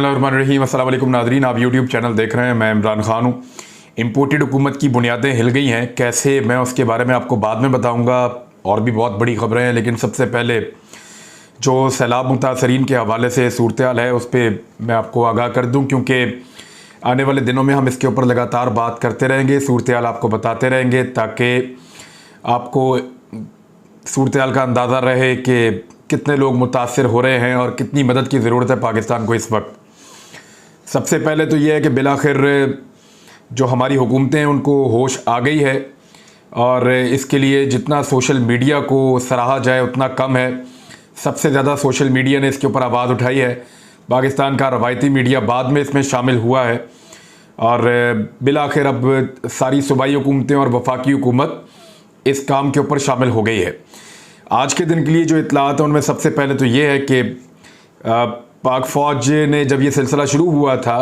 बिस्मिल्लाहिर्रहमानिर्रहीम। अस्सलाम वालेकुम नाज़रीन, आप यूट्यूब चैनल देख रहे हैं। मैं इमरान खान हूँ। इम्पोर्टेड हुकूमत की बुनियादें हिल गई हैं, कैसे, मैं उसके बारे में आपको बाद में बताऊँगा। और भी बहुत बड़ी ख़बरें हैं, लेकिन सबसे पहले जो सैलाब मुतासरीन के हवाले से सूरत हाल है उस पर मैं आपको आगाह कर दूँ, क्योंकि आने वाले दिनों में हम इसके ऊपर लगातार बात करते रहेंगे, सूरत हाल आपको बताते रहेंगे, ताकि आपको सूरत हाल का अंदाज़ा रहे कि कितने लोग मुतासर हो रहे हैं और कितनी मदद की ज़रूरत है पाकिस्तान को इस वक्त। सबसे पहले तो ये है कि बिलाखिर जो हमारी हुकूमतें हैं उनको होश आ गई है, और इसके लिए जितना सोशल मीडिया को सराहा जाए उतना कम है। सबसे ज़्यादा सोशल मीडिया ने इसके ऊपर आवाज़ उठाई है। पाकिस्तान का रवायती मीडिया बाद में इसमें शामिल हुआ है, और बिलाखिर अब सारी सूबाई हुकूमतें और वफाकी हुकूमत इस काम के ऊपर शामिल हो गई है। आज के दिन के लिए जो इत्तलात हैं उनमें सबसे पहले तो ये है कि पाक फ़ौज ने जब ये सिलसिला शुरू हुआ था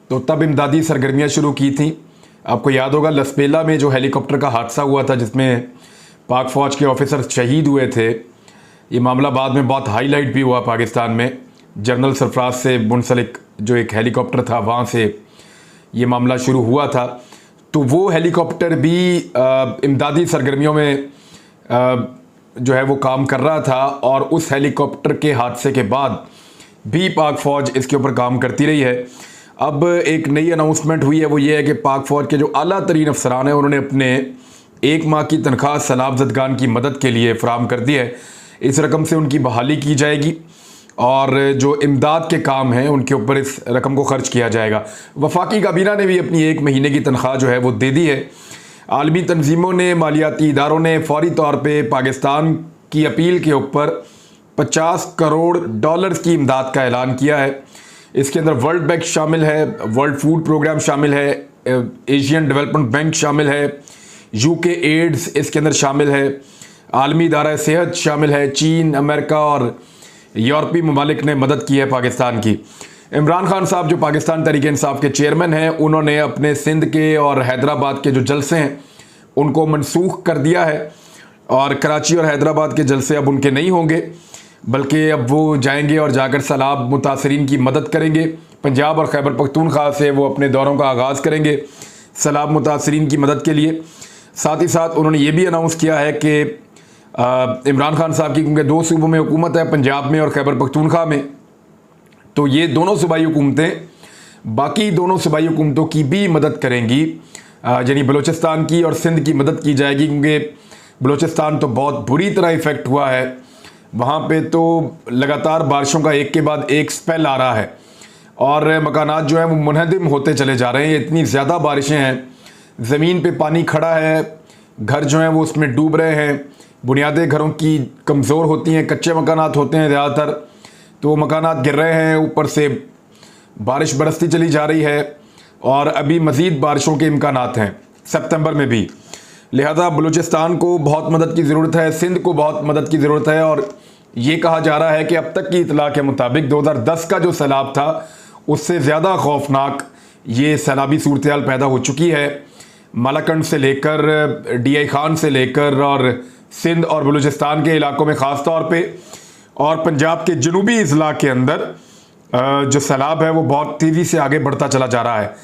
तो तब इमदादी सरगर्मियाँ शुरू की थी। आपको याद होगा लसपेला में जो हेलीकॉप्टर का हादसा हुआ था जिसमें पाक फ़ौज के ऑफिसर शहीद हुए थे, ये मामला बाद में बहुत हाईलाइट भी हुआ पाकिस्तान में। जनरल सरफराज से मुंसलिक जो एक हेलीकॉप्टर था वहाँ से ये मामला शुरू हुआ था। तो वो हेलीकॉप्टर भी इमदादी सरगर्मियों में जो है वो काम कर रहा था, और उस हेलीकॉप्टर के हादसे के बाद भी पाक फ़ौज इसके ऊपर काम करती रही है। अब एक नई अनाउंसमेंट हुई है, वो ये है कि पाक फ़ौज के जो आला तरीन अफसरान हैं उन्होंने अपने 1 माह की तनख्वाह सैलाब ज़दगान की मदद के लिए फ़राहम कर दी है। इस रकम से उनकी बहाली की जाएगी और जो इमदाद के काम हैं उनके ऊपर इस रकम को खर्च किया जाएगा। वफाकी काबीना ने भी अपनी 1 महीने की तनख्वाह जो है वो दे दी है। आलमी तंजीमों ने, मालियाती इदारों ने फ़ौरी तौर पे पाकिस्तान की अपील के ऊपर $50 करोड़ की इमदाद का ऐलान किया है। इसके अंदर वर्ल्ड बैंक शामिल है, वर्ल्ड फूड प्रोग्राम शामिल है, एशियन डेवलपमेंट बैंक शामिल है, UK एड्स इसके अंदर शामिल है, आलमी इदारा सेहत शामिल है, चीन, अमेरिका और यूरोपीय ममालिक ने मदद की है पाकिस्तान की। इमरान खान साहब जो पाकिस्तान तहरीक इंसाफ के चेयरमैन हैं, उन्होंने अपने सिंध के और हैदराबाद के जो जलसे हैं उनको मनसूख कर दिया है, और कराची और हैदराबाद के जलसे अब उनके नहीं होंगे, बल्कि अब वो जाएंगे और जाकर सैलाब मुतासरीन की मदद करेंगे। पंजाब और खैबर पख्तूनख्वा से वो अपने दौरों का आगाज़ करेंगे सैलाब मुतासरीन की मदद के लिए। साथ ही साथ उन्होंने ये भी अनाउंस किया है कि इमरान खान साहब की, क्योंकि 2 सूबों में हुकूमत है, पंजाब में और खैबर पख्तूनख्वा में, तो ये दोनों सूबाई हुकूमतें बाकी दोनों सूबाई हुकूमतों की भी मदद करेंगी, यानी बलूचिस्तान की और सिंध की मदद की जाएगी, क्योंकि बलूचिस्तान तो बहुत बुरी तरह इफ़ेक्ट हुआ है। वहाँ पे तो लगातार बारिशों का एक के बाद एक स्पेल आ रहा है, और मकानात जो हैं वो मुनहदिम होते चले जा रहे हैं। इतनी ज़्यादा बारिशें हैं, ज़मीन पे पानी खड़ा है, घर जो हैं वो उसमें डूब रहे हैं, बुनियादें घरों की कमज़ोर होती हैं, कच्चे मकानात होते हैं ज़्यादातर, तो वो मकानात गिर रहे हैं, ऊपर से बारिश बरसती चली जा रही है, और अभी मज़ीद बारिशों के इम्कानात हैं सितंबर में भी। लिहाजा बलूचिस्तान को बहुत मदद की ज़रूरत है, सिंध को बहुत मदद की ज़रूरत है। और ये कहा जा रहा है कि अब तक की इतला के मुताबिक 2010 का जो सैलाब था उससे ज़्यादा खौफनाक ये सैलाबी सूरत हाल पैदा हो चुकी है। मालाकंड से लेकर DI खान से लेकर और सिंध और बलूचिस्तान के इलाकों में ख़ास तौर पे, और पंजाब के जनूबी अजला के अंदर जो सैलाब है वो बहुत तेज़ी से आगे बढ़ता चला जा रहा है।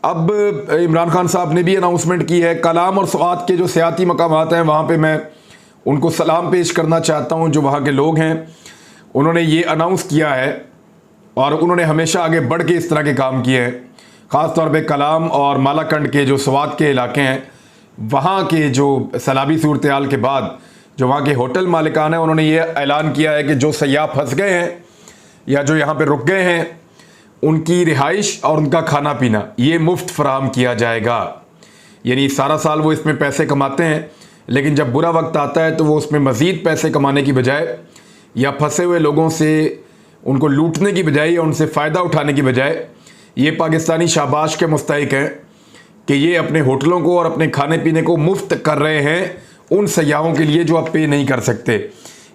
अब इमरान खान साहब ने भी अनाउंसमेंट की है। कलाम और स्वात के जो सियाती मकामात हैं वहाँ पे मैं उनको सलाम पेश करना चाहता हूँ, जो वहाँ के लोग हैं। उन्होंने ये अनाउंस किया है और उन्होंने हमेशा आगे बढ़ के इस तरह के काम किए हैं। ख़ास तौर पे कलाम और मालाकंड के जो स्वात के इलाके हैं, वहाँ के जो सैलाबी सूरत हाल के बाद जो वहाँ के होटल मालिकान हैं, उन्होंने ये ऐलान किया है कि जो सयाह फंस गए हैं या जो यहाँ पे रुक गए हैं उनकी रिहाइश और उनका खाना पीना ये मुफ्त फराहम किया जाएगा। यानी सारा साल वो इसमें पैसे कमाते हैं, लेकिन जब बुरा वक्त आता है तो वो उसमें मज़ीद पैसे कमाने की बजाय या फंसे हुए लोगों से उनको लूटने की बजाय या उनसे फ़ायदा उठाने की बजाय ये पाकिस्तानी शाबाश के मुस्तहिक हैं कि ये अपने होटलों को और अपने खाने पीने को मुफ्त कर रहे हैं उन सयाहों के लिए जो आप पे नहीं कर सकते।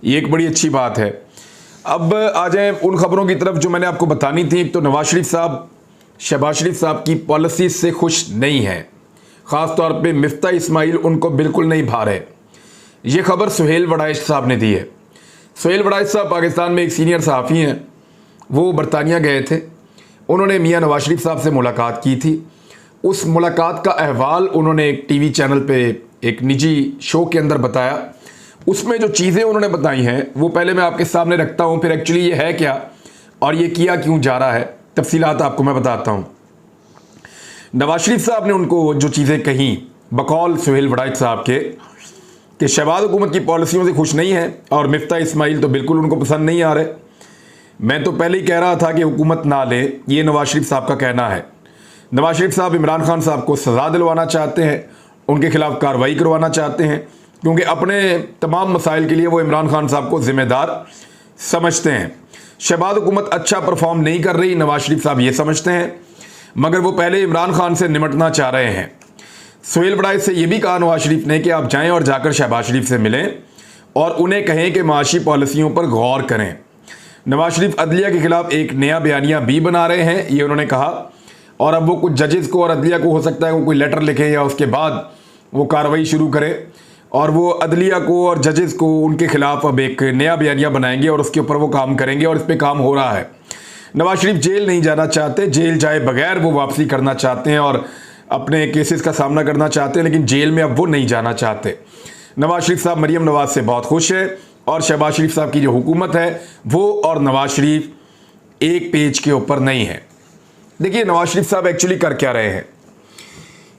ये एक बड़ी अच्छी बात है। अब आ जाएं उन खबरों की तरफ जो मैंने आपको बतानी थी। तो नवाज शरीफ साहब, शहबाज शरीफ साहब की पॉलिसी से खुश नहीं है, ख़ास तौर पे मिफ्ता इस्माइल उनको बिल्कुल नहीं भा रहे। ये खबर सुहेल वड़ाइश साहब ने दी है। सुहेल वड़ाइश साहब पाकिस्तान में एक सीनियर सहाफ़ी हैं। वो बरतानिया गए थे उन्होंने मियां नवाज शरीफ साहब से मुलाकात की थी। उस मुलाकात का अहवाल उन्होंने एक टीवी चैनल पे एक निजी शो के अंदर बताया। उसमें जो चीज़ें उन्होंने बताई हैं वो पहले मैं आपके सामने रखता हूँ, फिर एक्चुअली ये है क्या और ये किया क्यों जा रहा है, तफसीलात आपको मैं बताता हूँ। नवाज शरीफ साहब ने उनको जो चीज़ें कहीं बकौल सुहेल वड़ाइच साहब के कि शहबाज हुकूमत की पॉलिसियों से खुश नहीं है और मिफ्ता इस्माइल तो बिल्कुल उनको पसंद नहीं आ रहे। मैं तो पहले ही कह रहा था कि हुकूमत ना ले, ये नवाज शरीफ साहब का कहना है। नवाज शरीफ साहब इमरान खान साहब को सज़ा दिलवाना चाहते हैं, उनके खिलाफ कार्रवाई करवाना चाहते हैं, क्योंकि अपने तमाम मसाइल के लिए वो इमरान खान साहब को ज़िम्मेदार समझते हैं। शहबाज हुकूमत अच्छा परफॉर्म नहीं कर रही, नवाज शरीफ साहब ये समझते हैं, मगर वो पहले इमरान खान से निमटना चाह रहे हैं। सुहेल वड़ाइच से ये भी कहा नवाज शरीफ ने कि आप जाएं और जाकर शहबाज शरीफ से मिलें और उन्हें कहें कि माशी पॉलिसियों पर गौर करें। नवाज शरीफ अदलिया के खिलाफ एक नया बयानिया भी बना रहे हैं, ये उन्होंने कहा, और अब वो कुछ जजेस को और अदलिया को हो सकता है वो कोई लेटर लिखें या उसके बाद वो कार्रवाई शुरू करें, और वो अदलिया को और जजेस को उनके खिलाफ अब एक नया बयानिया बनाएंगे और उसके ऊपर वो काम करेंगे, और इस पर काम हो रहा है। नवाज शरीफ जेल नहीं जाना चाहते, जेल जाए बगैर वो वापसी करना चाहते हैं और अपने केसेस का सामना करना चाहते हैं, लेकिन जेल में अब वो नहीं जाना चाहते। नवाज शरीफ साहब मरीम नवाज से बहुत खुश है और शहबाज शरीफ साहब की जो हुकूमत है वो और नवाज शरीफ एक पेज के ऊपर नहीं है। देखिए नवाज शरीफ साहब एक्चुअली कर क्या रहे हैं,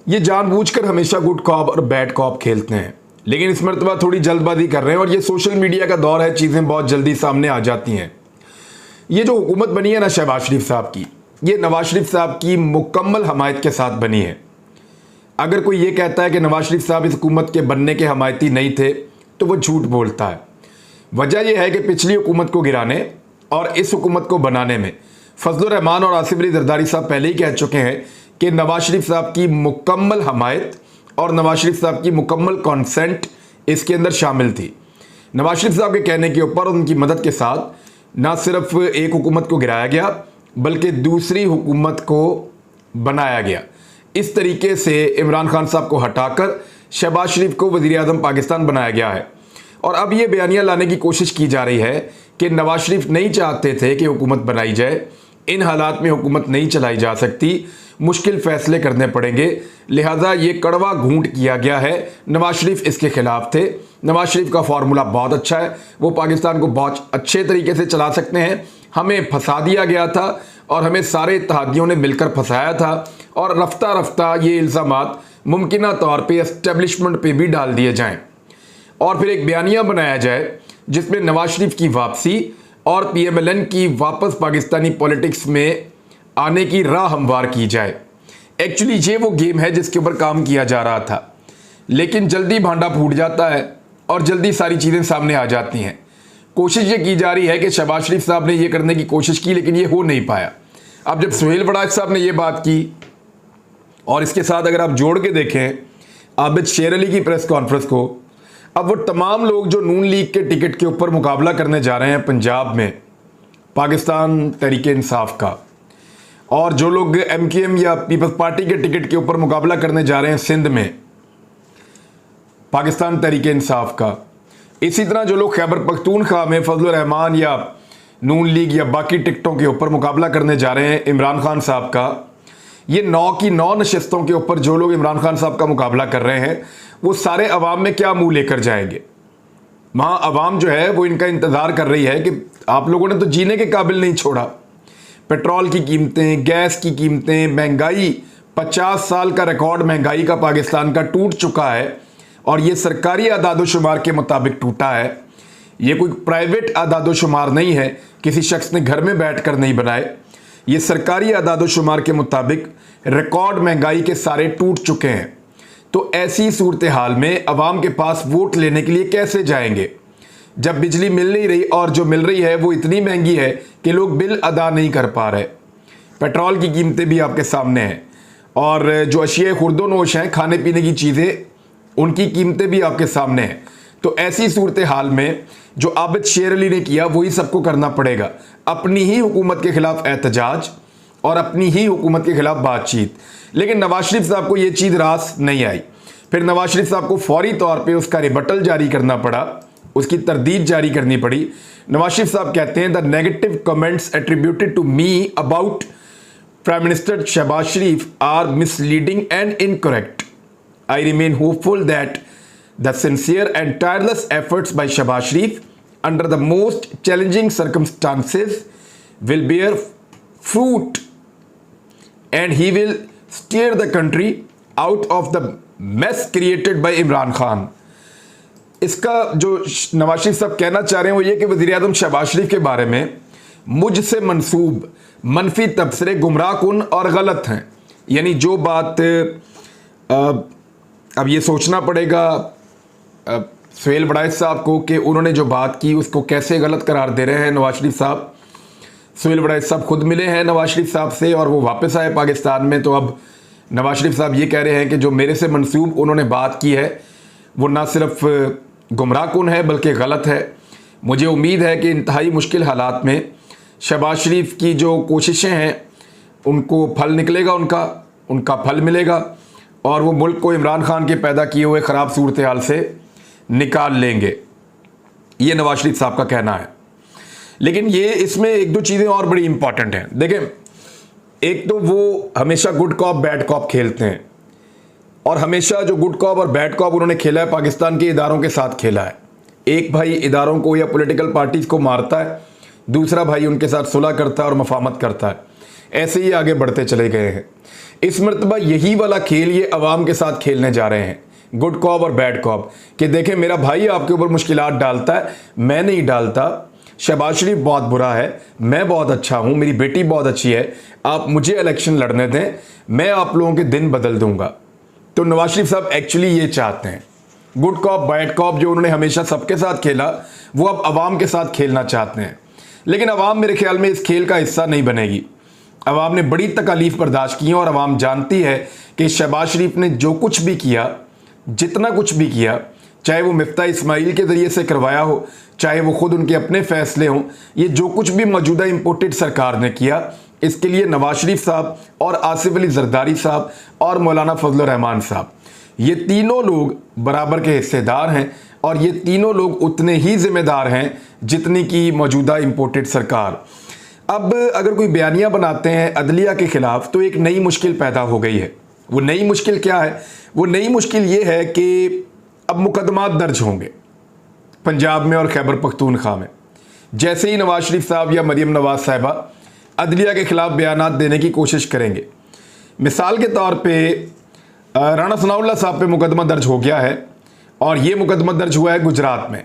ये जानबूझकर हमेशा गुड कॉप और बैड कॉप खेलते हैं, लेकिन इस मरतबा थोड़ी जल्दबाजी कर रहे हैं, और ये सोशल मीडिया का दौर है, चीज़ें बहुत जल्दी सामने आ जाती हैं। ये जो हुकूमत बनी है ना शहबाज शरीफ साहब की, ये नवाज शरीफ साहब की मुकम्मल हमायत के साथ बनी है। अगर कोई ये कहता है कि नवाज शरीफ साहब इस हुकूमत के बनने के हमायती नहीं थे तो वो झूठ बोलता है। वजह यह है कि पिछली हुकूमत को गिराने और इस हुकूमत को बनाने में फजलुर रहमान और आसिफ अली जरदारी साहब पहले ही कह चुके हैं कि नवाज शरीफ साहब की मुकम्मल हमायत और नवाज शरीफ साहब की मुकम्मल कॉन्सेंट इसके अंदर शामिल थी। नवाज शरीफ साहब के कहने के ऊपर उनकी मदद के साथ ना सिर्फ एक हुकूमत को गिराया गया बल्कि दूसरी हुकूमत को बनाया गया। इस तरीके से इमरान खान साहब को हटाकर शहबाज शरीफ को वज़ीर आज़म पाकिस्तान बनाया गया है, और अब ये बयानियाँ लाने की कोशिश की जा रही है कि नवाज शरीफ नहीं चाहते थे कि हुकूमत बनाई जाए, इन हालात में हुकूमत नहीं चलाई जा सकती, मुश्किल फ़ैसले करने पड़ेंगे, लिहाजा ये कड़वा घूंट किया गया है। नवाज शरीफ इसके ख़िलाफ़ थे। नवाज शरीफ का फार्मूला बहुत अच्छा है, वो पाकिस्तान को बहुत अच्छे तरीके से चला सकते हैं। हमें फंसा दिया गया था और हमें सारे इत्तेहादियों ने मिलकर फंसाया था, और रफ्ता रफ्ता ये इल्ज़ामात मुमकिना तौर पे एस्टेब्लिशमेंट पे भी डाल दिए जाएं और फिर एक बयानिया बनाया जाए जिसमें नवाज शरीफ की वापसी और PMLN की वापस पाकिस्तानी पॉलिटिक्स में आने की राह हमवार की जाए। एक्चुअली ये वो गेम है जिसके ऊपर काम किया जा रहा था, लेकिन जल्दी भांडा फूट जाता है और जल्दी सारी चीज़ें सामने आ जाती हैं। कोशिश ये की जा रही है कि शहबाज शरीफ साहब ने ये करने की कोशिश की, लेकिन ये हो नहीं पाया। अब जब सुहेल वड़ाइच साहब ने ये बात की और इसके साथ अगर आप जोड़ के देखें आबिद शेर अली की प्रेस कॉन्फ्रेंस को, अब वो तमाम लोग जो नून लीग के टिकट के ऊपर मुकाबला करने जा रहे हैं पंजाब में पाकिस्तान तहरीक इंसाफ का, और जो लोग MKM या पीपल्स पार्टी के टिकट के ऊपर मुकाबला करने जा रहे हैं सिंध में पाकिस्तान तहरीक इंसाफ का, इसी तरह जो लोग खैबर पख्तूनख्वा में फजलुर रहमान या नून लीग या बाकी टिकटों के ऊपर मुकाबला करने जा रहे हैं इमरान खान साहब का, ये 9 की 9 नशस्तों के ऊपर जो लोग इमरान खान साहब का मुकाबला कर रहे हैं वो सारे अवाम में क्या मुंह लेकर जाएंगे। वहाँ अवाम जो है वो इनका इंतज़ार कर रही है कि आप लोगों ने तो जीने के काबिल नहीं छोड़ा। पेट्रोल की कीमतें, गैस की कीमतें, महंगाई 50 साल का रिकॉर्ड महंगाई का पाकिस्तान का टूट चुका है, और ये सरकारी आदादोशुमार के मुताबिक टूटा है। ये कोई प्राइवेट आदादोशुमार नहीं है, किसी शख्स ने घर में बैठकर नहीं बनाए। ये सरकारी आदादोशुमार के मुताबिक रिकॉर्ड महंगाई के सारे टूट चुके हैं। तो ऐसी सूरत हाल में अवाम के पास वोट लेने के लिए कैसे जाएंगे जब बिजली मिल नहीं रही, और जो मिल रही है वो इतनी महंगी है कि लोग बिल अदा नहीं कर पा रहे। पेट्रोल की कीमतें भी आपके सामने हैं, और जो अशिया खुर्दोनोश हैं, खाने पीने की चीज़ें, उनकी कीमतें भी आपके सामने हैं। तो ऐसी सूरत हाल में जो आबिद शेर अली ने किया वही सबको करना पड़ेगा, अपनी ही हुकूमत के खिलाफ एहतजाज और अपनी ही हुकूमत के खिलाफ बातचीत। लेकिन नवाज शरीफ साहब को ये चीज़ रास नहीं आई। फिर नवाज शरीफ साहब को फौरी तौर पे उसका रिबटल जारी करना पड़ा, उसकी तरदीद जारी करनी पड़ी। नवाज शरीफ साहब कहते हैं the negative comments attributed to me about Prime Minister Shehbaz Sharif are misleading and incorrect. I remain hopeful that the sincere and tireless efforts by Shehbaz Sharif under the most challenging circumstances will bear fruit and he will steer the country out of the mess created by Imran Khan. इसका जो नवाज शरीफ साहब कहना चाह रहे हैं वो ये कि वज़ीर-ए-आज़म शहबाज शरीफ के बारे में मुझसे मंसूब मनफी तबसरे गुमराहकुन और गलत हैं। यानी जो बात अब ये सोचना पड़ेगा सुहेल बड़ाइच साहब को कि उन्होंने जो बात की उसको कैसे गलत करार दे रहे हैं नवाज शरीफ साहब। सुहेल बड़ाइच साहब खुद मिले हैं नवाज शरीफ साहब से और वो वापस आए पाकिस्तान में, तो अब नवाज शरीफ साहब ये कह रहे हैं कि जो मेरे से मंसूब उन्होंने बात की है वो ना सिर्फ गुमराहकुन है बल्कि गलत है। मुझे उम्मीद है कि इंतहाई मुश्किल हालात में शहबाज शरीफ की जो कोशिशें हैं उनको फल निकलेगा, उनका फल मिलेगा और वो मुल्क को इमरान खान के पैदा किए हुए ख़राब सूरत हाल से निकाल लेंगे, ये नवाज शरीफ साहब का कहना है। लेकिन ये इसमें एक दो चीज़ें और बड़ी इंपॉर्टेंट हैं। देखें, एक तो वो हमेशा गुड कॉप बैड कॉप खेलते हैं और हमेशा जो गुड कॉप और बैड कॉप उन्होंने खेला है पाकिस्तान के इदारों के साथ खेला है। एक भाई इदारों को या पॉलिटिकल पार्टीज़ को मारता है, दूसरा भाई उनके साथ सुलह करता है और मफामत करता है। ऐसे ही आगे बढ़ते चले गए हैं। इस मरतबा यही वाला खेल ये अवाम के साथ खेलने जा रहे हैं, गुड कॉप और बैड कॉप, कि देखें मेरा भाई आपके ऊपर मुश्किलात डालता है, मैं नहीं डालता। शहबाज शरीफ बहुत बुरा है, मैं बहुत अच्छा हूँ, मेरी बेटी बहुत अच्छी है, आप मुझे इलेक्शन लड़ने दें, मैं आप लोगों के दिन बदल दूंगा। तो नवाज शरीफ साहब एक्चुअली ये चाहते हैं, गुड कॉप बैड कॉप जो उन्होंने हमेशा सबके साथ खेला वो अब अवाम के साथ खेलना चाहते हैं। लेकिन अवाम मेरे ख्याल में इस खेल का हिस्सा नहीं बनेगी। अवाम ने बड़ी तकालीफ बर्दाश्त की है और अवाम जानती है कि शहबाज शरीफ ने जो कुछ भी किया, जितना कुछ भी किया, चाहे वो मिफ्ता इस्माइल के ज़रिए से करवाया हो, चाहे वो खुद उनके अपने फैसले हों, ये जो कुछ भी मौजूदा इम्पोर्टेड सरकार ने किया, इसके लिए नवाज शरीफ साहब और आसिफ अली जरदारी साहब और मौलाना फजल रहमान साहब, ये तीनों लोग बराबर के हिस्सेदार हैं और ये तीनों लोग उतने ही जिम्मेदार हैं जितनी की मौजूदा इम्पोर्टेड सरकार। अब अगर कोई बयानियाँ बनाते हैं अदलिया के ख़िलाफ़ तो एक नई मुश्किल पैदा हो गई है। वो नई मुश्किल क्या है? वो नई मुश्किल ये है कि अब मुकदमात दर्ज होंगे पंजाब में और खैबर पख्तूनख्वा में। जैसे ही नवाज शरीफ साहब या मरीम नवाज साहिबा अदलिया के ख़िलाफ़ बयानात देने की कोशिश करेंगे, मिसाल के तौर पे राणा सनाउल्लाह साहब पे मुकदमा दर्ज हो गया है और ये मुकदमा दर्ज हुआ है गुजरात में।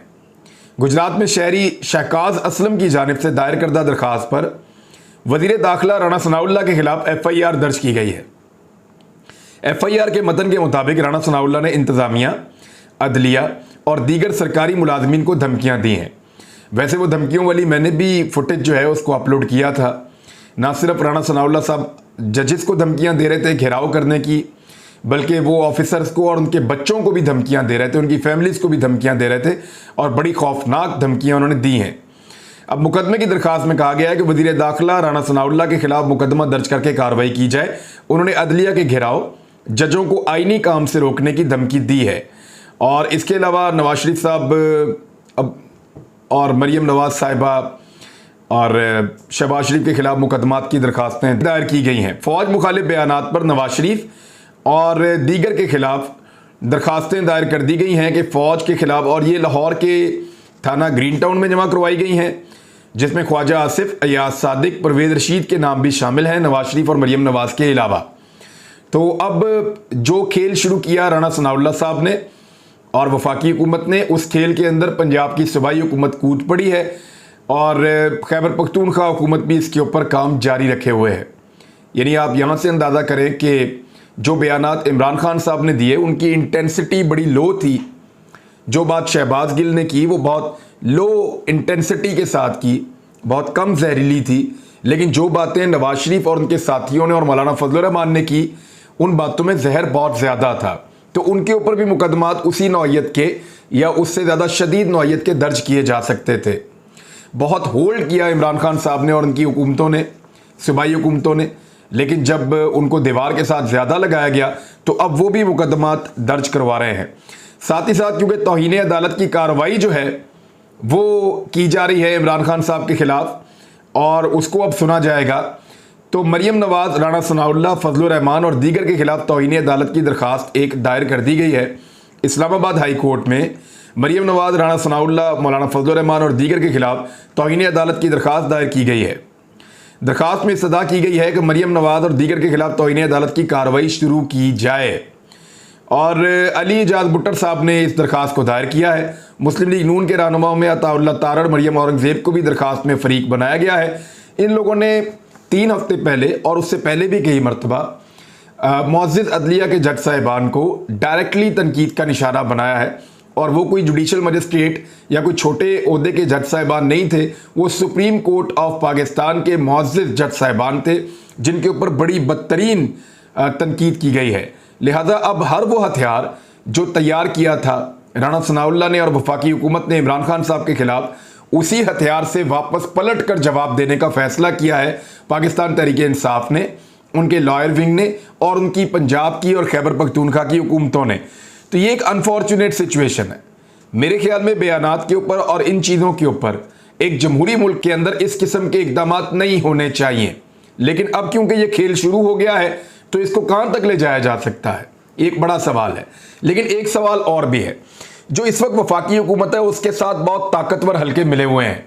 गुजरात में शहरी शहकाज असलम की जानिब से दायर करदा दरख्वास्त पर वज़ीर दाखिला राणा सनाउल्लाह के ख़िलाफ़ FIR दर्ज की गई है। FIR के मतन के मुताबिक राणा सनाउल्लाह ने इंतज़ामिया, अदलिया और दीगर सरकारी मुलाजमीन को धमकियाँ दी हैं। वैसे वो धमकियों वाली मैंने भी फुटेज जो है उसको अपलोड किया था। ना सिर्फ राणा सनाउल्लाह साहब जजेस को धमकियाँ दे रहे थे घेराव करने की, बल्कि वो ऑफिसर्स को और उनके बच्चों को भी धमकियां दे रहे थे, उनकी फैमिलीज़ को भी धमकियां दे रहे थे और बड़ी खौफनाक धमकियां उन्होंने दी हैं। अब मुकदमे की दरख्वास्त में कहा गया है कि वज़ीर दाखिला राणा सनाउल्लाह के खिलाफ मुकदमा दर्ज करके कार्रवाई की जाए। उन्होंने अदलिया के घेराव, जजों को आईनी काम से रोकने की धमकी दी है। और इसके अलावा नवाज शरीफ साहब और मरीम नवाज साहिबा और शहबाज शरीफ के खिलाफ मुकदमात की दरख्वास्तें दायर की गई हैं। फ़ौज मुखालिफ बयानात पर नवाज शरीफ और दीगर के खिलाफ दरखास्तें दायर कर दी गई हैं कि फ़ौज के ख़िलाफ़, और ये लाहौर के थाना ग्रीन टाउन में जमा करवाई गई हैं, जिसमें ख्वाजा आसिफ, अयाज सादिक, परवेज़ रशीद के नाम भी शामिल हैं, नवाज शरीफ और मरीम नवाज के अलावा। तो अब जो खेल शुरू किया राणा सनाउल्लाह साहब ने और वफाकी हुकूमत ने, उस खेल के अंदर पंजाब की सूबाई हुकूमत कूद पड़ी है और खैबर पख्तूनख्वा हुकूमत भी इसके ऊपर काम जारी रखे हुए है। यानी आप यहाँ से अंदाज़ा करें कि जो बयानात इमरान खान साहब ने दिए उनकी इंटेंसिटी बड़ी लो थी। जो बात शहबाज गिल ने की वो बहुत लो इंटेंसिटी के साथ की, बहुत कम जहरीली थी। लेकिन जो बातें नवाज शरीफ और उनके साथियों ने और मौलाना फजल रहमान ने की, उन बातों में जहर बहुत ज़्यादा था। तो उनके ऊपर भी मुकदमात उसी नौइयत के या उससे ज़्यादा शदीद नौइयत के दर्ज किए जा सकते थे। बहुत होल्ड किया इमरान खान साहब ने और उनकी हुकूमतों ने, सूबाई हुकूमतों ने, लेकिन जब उनको दीवार के साथ ज़्यादा लगाया गया तो अब वो भी मुकदमात दर्ज करवा रहे हैं। साथ ही साथ क्योंकि तौहीन अदालत की कार्रवाई जो है वो की जा रही है इमरान खान साहब के ख़िलाफ़ और उसको अब सुना जाएगा, तो मरियम नवाज, राणा सनाउल्लाह, फजलुर रहमान और दीगर के खिलाफ तौहीन अदालत की दरखास्त एक दायर कर दी गई है। इस्लामाबाद हाई कोर्ट में मरियम नवाज, राणा सनाउल्लाह, मौलाना फजलुर रहमान और दीगर के खिलाफ तौहीन अदालत की दरखास्त दायर की गई है। दरखास्त में इस्तदा की गई है कि मरियम नवाज और दीगर के खिलाफ तौहीन अदालत की कार्रवाई शुरू की जाए। और अली एजाज भुट्टर साहब ने इस दरखास्त को दायर किया है। मुस्लिम लीग नून के रहनुमाओं में अताउल्लाह तारड़, मरियम औरंगजेब को भी दरखास्त में फरीक बनाया गया है। इन लोगों ने 3 हफ्ते पहले और उससे पहले भी कई मरतबा मुअज़्ज़िज़ अदलिया के जज साहिबान को डायरेक्टली तनकीद का निशाना बनाया है। और वो कोई जुडिशल मजिस्ट्रेट या कोई छोटे ओहदे के जज साहिबान नहीं थे, वो सुप्रीम कोर्ट ऑफ पाकिस्तान के मुअज़्ज़िज़ जज साहिबान थे जिनके ऊपर बड़ी बदतरीन तनकीद की गई है। लिहाजा अब हर वो हथियार जो तैयार किया था राणा सनाउल्लाह ने और वफाकी हुकूमत ने इमरान खान साहब के खिलाफ, उसी हथियार से वापस पलट कर जवाब देने का फैसला किया है पाकिस्तान तहरीक-ए-इंसाफ ने, उनके लॉयर विंग ने और उनकी पंजाब की और खैबर पख्तूनख्वा की हुकूमतों ने। तो ये एक अनफॉर्चुनेट सिचुएशन है। मेरे ख्याल में बयानात के ऊपर और इन चीज़ों के ऊपर एक जमहूरी मुल्क के अंदर इस किस्म के इक़दामात नहीं होने चाहिए। लेकिन अब क्योंकि ये खेल शुरू हो गया है तो इसको कहाँ तक ले जाया जा सकता है, एक बड़ा सवाल है। लेकिन एक सवाल और भी है, जो इस वक्त वफाकी हुकूमत है उसके साथ बहुत ताकतवर हल्के मिले हुए हैं।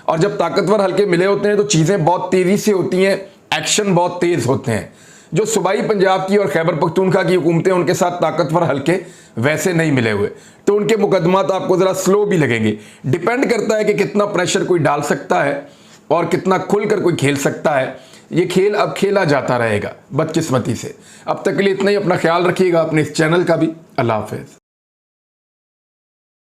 और जब ताकतवर हल्के मिले होते हैं तो चीज़ें बहुत तेज़ी से होती हैं, एक्शन बहुत तेज़ होते हैं। जो सूबाई पंजाब की और खैबर पख्तूनख्वा की हुकूमतें, उनके साथ ताकतवर हल्के वैसे नहीं मिले हुए, तो उनके मुकदमात आपको ज़रा स्लो भी लगेंगे। डिपेंड करता है कि कितना प्रेशर कोई डाल सकता है और कितना खुलकर कोई खेल सकता है। ये खेल अब खेला जाता रहेगा बदकिस्मती से। अब तक के लिए इतना ही। अपना ख्याल रखिएगा, अपने इस चैनल का भी। अल्लाह हाफ़िज़।